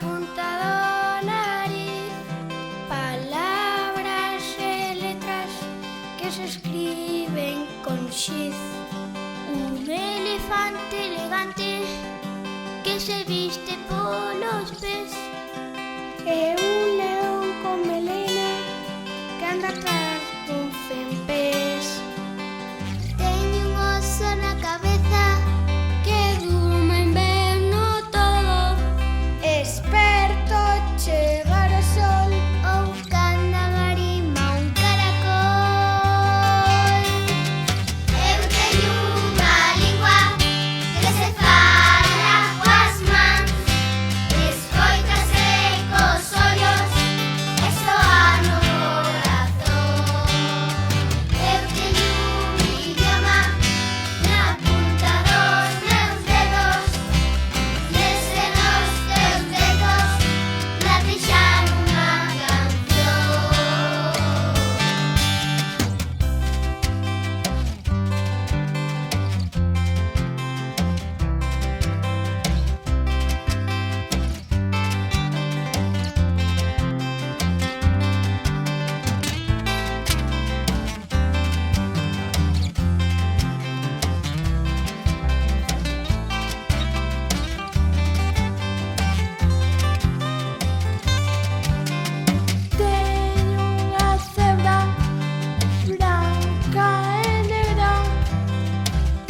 punta do nariz, palabras e letras que se escriben con xiz. Un elefante elegante que se viste polos pés, e un león con melena que anda atrás dun cempés. Teño un oso na cabeza que durma inverno todo, esperto chegar o sol, ou canda garima un caracol. Eu teño unha lingua que se fala coas mans, escoítase cos ollos e soa no corazón. Eu teño un idioma na punta dos meus dedos, lese nos teus dedos, late xa unha canción. Teño unha cebra branca e negra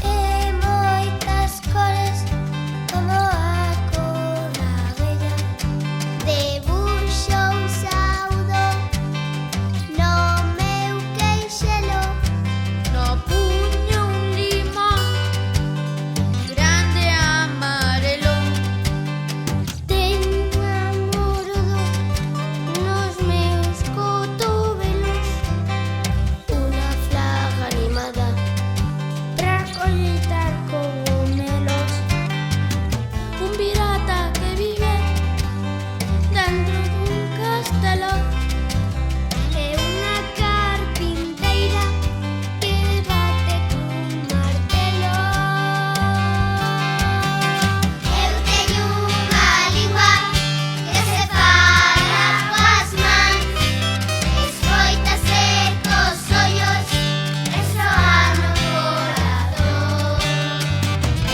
e moitas cores como a cor da abella. Debuxo un saudo no meu queixelo, no puño un limón grande e amarelo. Teño amorudo nos meus cotobelos, unha flaga animada pra colleitar cogumelos, un pirata que vive dentro dun castelo, e unha carpinteira que bate cun martelo. Eu teño unha lingua que se fala coas mans, escoítase cos ollos e soa no corazón.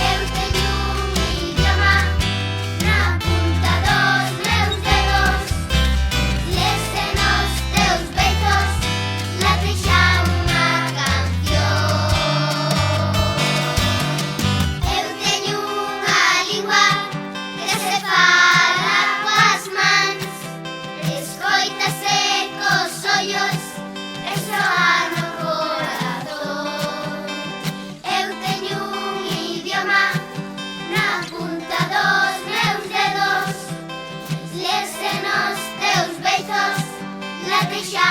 Eu teño un idioma na punta dos meus dedos, lese nos teus beizos, late xa unha canción. Eu teño unha lingua que se fala coas mans, escoítase cos ollos e soa no corazón. Eu teño un idioma na punta dos meus dedos, lese nos teus beizos, late xa